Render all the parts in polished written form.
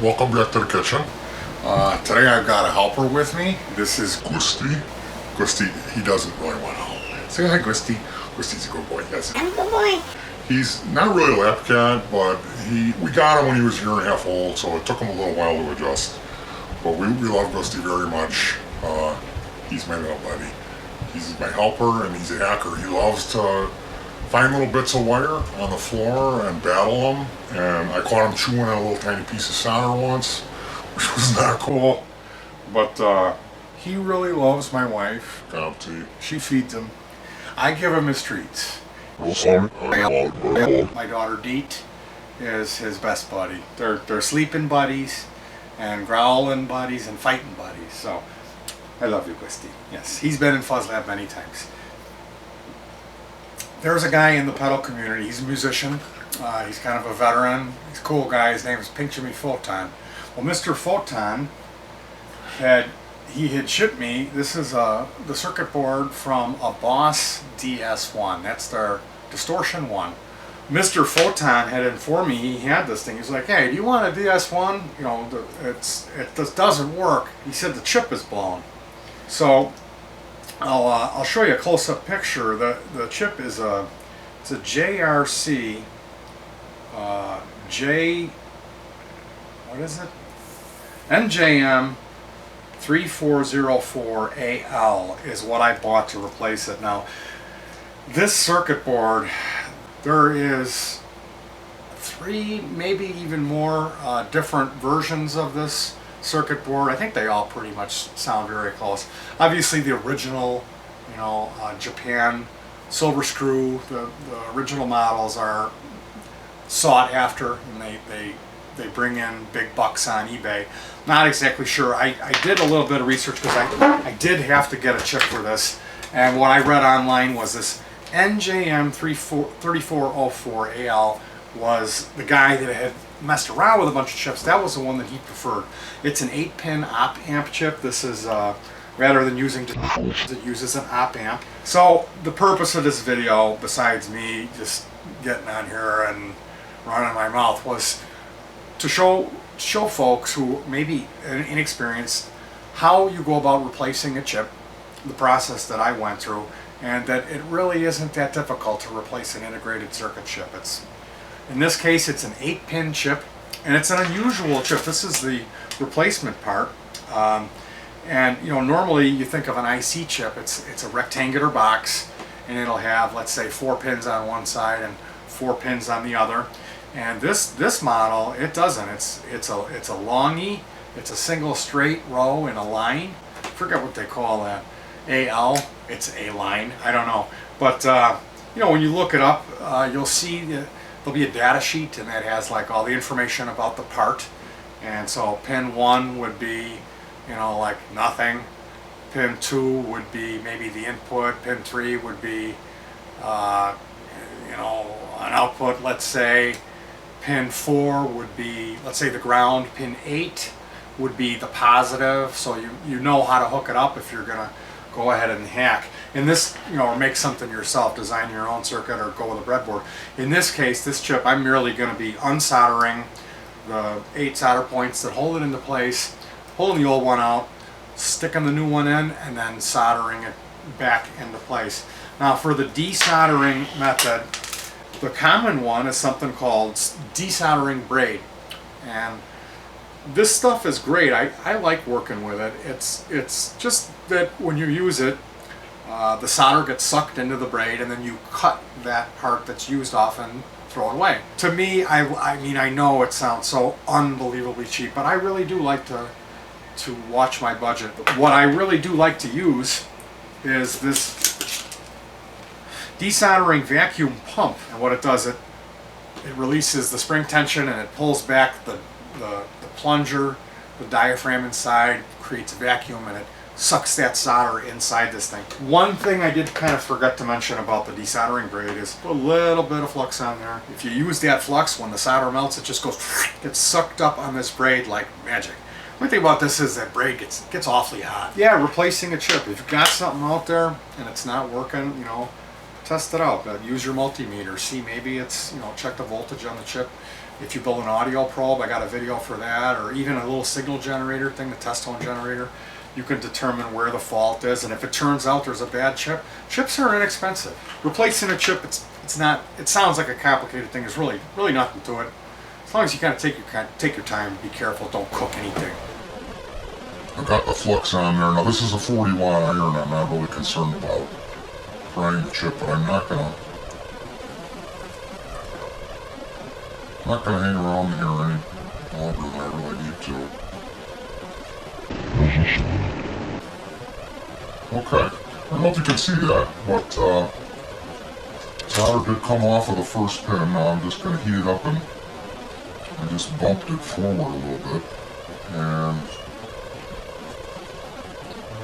welcome back to the kitchen. Today I've got a helper with me. This is Gusty. Gusty, he doesn't really want to help. Say hi, Gusty. Gusty's a good boy, yes. I'm a good boy. He's not really a lap cat, but we got him when he was a year and a half old, so it took him a little while to adjust. But we love Gusty very much. He's my little buddy. He's my helper and he's a hacker. He loves to find little bits of wire on the floor and battle them. And I caught him chewing on a little tiny piece of solder once, which was not cool. But he really loves my wife. She feeds him. I give him his treats. My daughter Deet is his best buddy. They're sleeping buddies and growling buddies and fighting buddies. So I love you, Gusty. Yes, he's been in Fuzz Lab many times. There's a guy in the pedal community. He's a musician. He's kind of a veteran. He's a cool guy. His name is Pinchamy Photon. Well, Mr. Photon had shipped me. This is the circuit board from a Boss DS-1. That's their distortion one. Mr. Photon had informed me he had this thing. He's like, "Hey, do you want a DS-1? You know, it doesn't work." He said the chip is blown. So I'll show you a close-up picture. The chip is it's a JRC what is it? NJM 3404AL is what I bought to replace it. Now, this circuit board, there is 3, maybe even more different versions of this circuit board. I think they all pretty much sound very close. Obviously, the original, you know, Japan silver screw, the original models are sought after, and they bring in big bucks on eBay. Not exactly sure. I did a little bit of research because I did have to get a chip for this, and what I read online was this NJM 3404AL was the guy that had messed around with a bunch of chips. That was the one that he preferred. It's an 8-pin op amp chip. This is rather than using it uses an op amp. So the purpose of this video, besides me just getting on here and running my mouth, was to show folks who may be inexperienced how you go about replacing a chip, the process that I went through, and that it really isn't that difficult to replace an integrated circuit chip. In this case, it's an 8-pin chip, and it's an unusual chip. This is the replacement part, and you know, normally you think of an IC chip. It's a rectangular box, and it'll have, let's say, 4 pins on one side and 4 pins on the other. And this model, it doesn't. It's a longy. It's a single straight row in a line. I forget what they call that. AL. It's a line. I don't know. But you know, when you look it up, you'll see that there'll be a data sheet, and that has like all the information about the part. And so pin 1 would be, you know, like nothing. Pin 2 would be maybe the input. Pin 3 would be, you know, an output. Let's say pin 4 would be, let's say, the ground. Pin 8 would be the positive. So you know how to hook it up if you're gonna go ahead and hack. In this, you know, or make something yourself, design your own circuit, or go with a breadboard. In this case, this chip, I'm merely going to be unsoldering the 8 solder points that hold it into place, pulling the old one out, sticking the new one in, and then soldering it back into place. Now, for the desoldering method, the common one is something called desoldering braid, and this stuff is great. I like working with it. It's just that when you use it, the solder gets sucked into the braid, and then you cut that part that's used off and throw it away. To me, I mean, I know it sounds so unbelievably cheap, but I really do like to watch my budget. What I really do like to use is this desoldering vacuum pump, and what it does, it releases the spring tension and it pulls back the plunger, the diaphragm inside, creates a vacuum, and it sucks that solder inside this thing. One thing I did kind of forget to mention about the desoldering braid is a little bit of flux on there. If you use that flux, when the solder melts, it just gets sucked up on this braid like magic. One thing about this is that braid gets awfully hot. Yeah, replacing a chip. If you've got something out there and it's not working, you know, test it out. Use your multimeter. See, maybe it's, check the voltage on the chip. If you build an audio probe, I got a video for that, or even a little signal generator thing, the test tone generator. You can determine where the fault is, and if it turns out there's a bad chip, chips are inexpensive. Replacing a chip, it's not. It sounds like a complicated thing. There's really nothing to it. As long as you kind of take your time, be careful, don't cook anything. I got the flux on there. Now this is a 40 watt iron. I'm not really concerned about frying the chip, but I'm not gonna hang around here any longer than I really need to. Okay, I don't know if you can see that, but solder did come off of the first pin. Now I'm just going to heat it up, and I just bumped it forward a little bit. And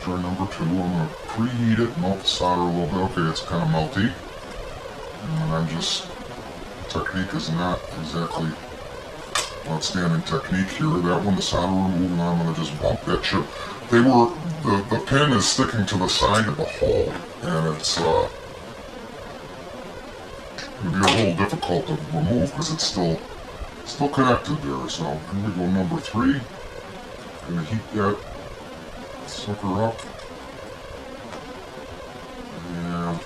try number 2. I'm going to preheat it, melt the solder a little bit. Okay, it's kind of melty. And I'm just, technique is not exactly outstanding technique here. That one, the solder removed, and I'm going to just bump that chip. The pin is sticking to the side of the hole, and it's going to be a little difficult to remove because it's still connected there. So here we go, number 3. Going to heat that sucker up, and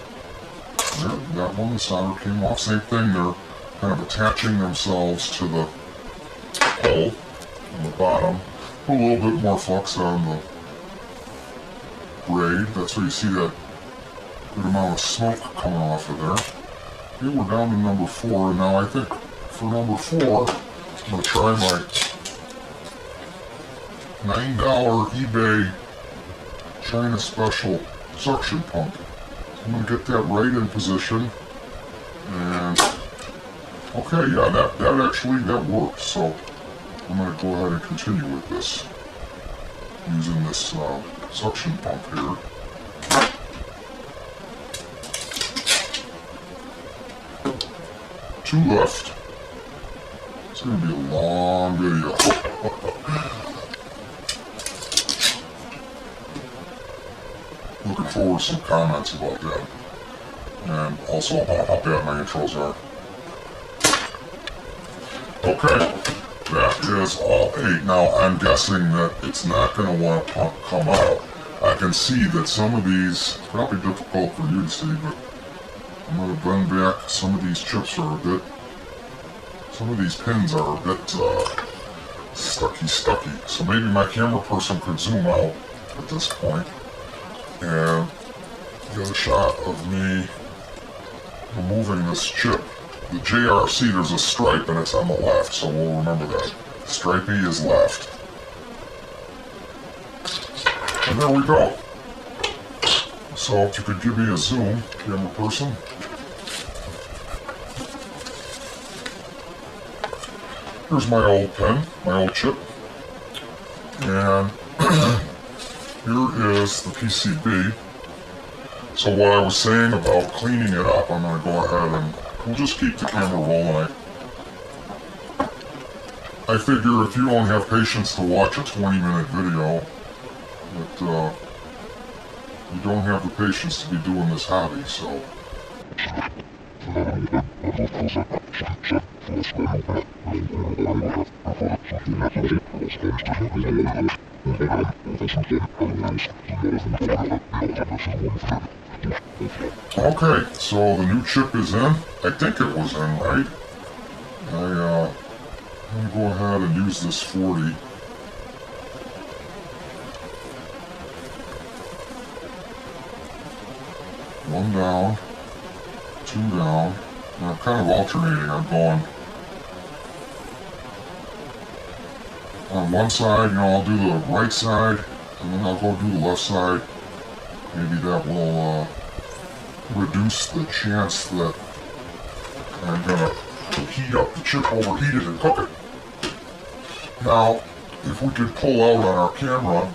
there, that one, the solder came off. Same thing, they're kind of attaching themselves to the hole on the bottom. Put a little bit more flux on the braid. That's why you see that good amount of smoke coming off of there. Okay, we're down to number 4, and now I think for number 4, I'm going to try my $9 eBay China Special suction pump. I'm going to get that right in position, and okay, yeah, that works. So I'm going to go ahead and continue with this, using this suction pump here. Two left. It's going to be a long video. Looking forward to some comments about that, and also about how bad my intros are. Okay. That is all 8. Now, I'm guessing that it's not going to want to come out. I can see that some of these, probably difficult for you to see, but I'm going to bend back. Some of these chips are some of these pins are a bit stucky. So maybe my camera person could zoom out at this point and get a shot of me removing this chip. The JRC, there's a stripe and it's on the left, so we'll remember that. Stripey is left. And there we go. So if you could give me a zoom, camera person. Here's my old pen, my old chip. And here is the PCB. So what I was saying about cleaning it up, I'm going to go ahead and we'll just keep the camera rolling. I figure if you don't have patience to watch a 20-minute video, that you don't have the patience to be doing this hobby, so. Okay, so the new chip is in. I think it was in, right? I'm going to go ahead and use this 40. One down, 2 down. And I'm kind of alternating. I'm going on one side, I'll do the right side, and then I'll go do the left side. Maybe that will reduce the chance that I'm going to heat up the chip, overheat it, and cook it. Now, if we could pull out on our camera,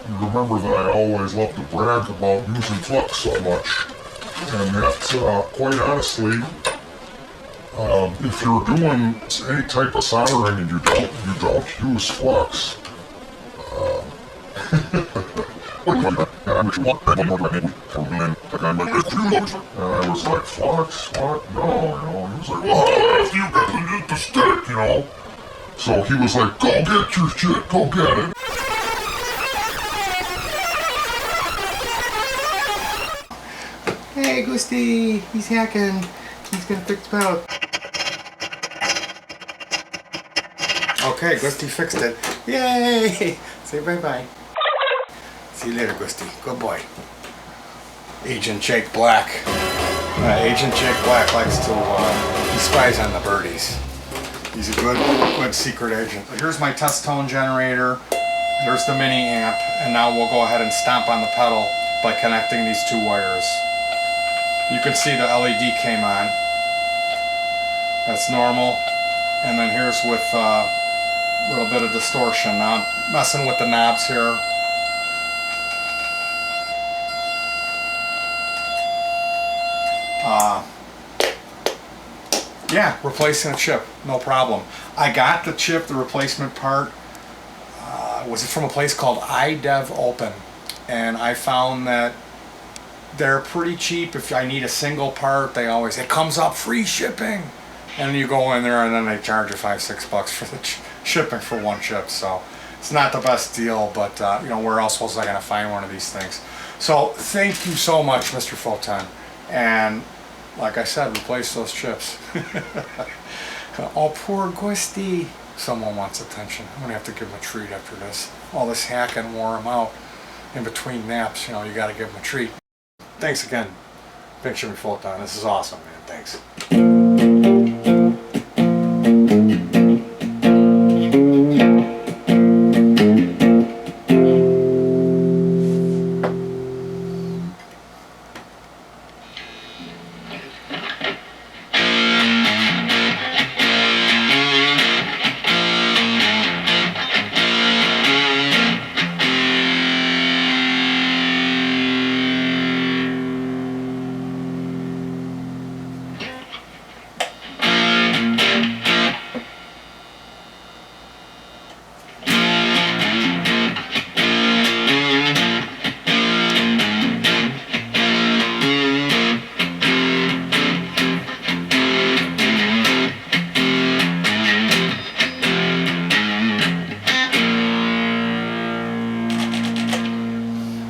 you remember that I always love to brag about using flux so much. And that, quite honestly, if you're doing any type of soldering and you don't use flux, I was like, what? No. He was like, well, you gotta get the stick, you know. So he was like, go get your shit, go get it. Hey, Gusty, he's hacking. He's gonna fix the pedal. Okay, Gusty fixed it. Yay! Say bye-bye. See you later, Gusty. Good boy. Agent Jake Black. Agent Jake Black likes to, he spies on the birdies. He's a good secret agent. Here's my test tone generator. There's the mini amp. And now we'll go ahead and stomp on the pedal by connecting these two wires. You can see the LED came on. That's normal. And then here's with a little bit of distortion. Now I'm messing with the knobs here. Yeah, replacing a chip, no problem. I got the chip, the replacement part. Was it from a place called iDev Open? And I found that they're pretty cheap. If I need a single part, it comes up free shipping. And you go in there and then they charge you $5-6 for the shipping for one chip. So it's not the best deal, but you know, where else was I gonna find one of these things? So thank you so much, Mr. Photon. And like I said, replace those chips. Oh, poor Gusty. Someone wants attention. I'm gonna have to give him a treat after this. All this hacking wore him out. In between naps, you know, you gotta give him a treat. Thanks again, Big Jimmy Photon. This is awesome, man. Thanks.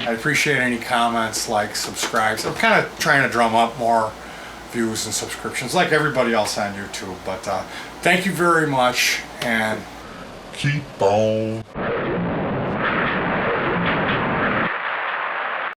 I appreciate any comments, likes, subscribes. I'm kind of trying to drum up more views and subscriptions like everybody else on YouTube. But thank you very much, and Keep on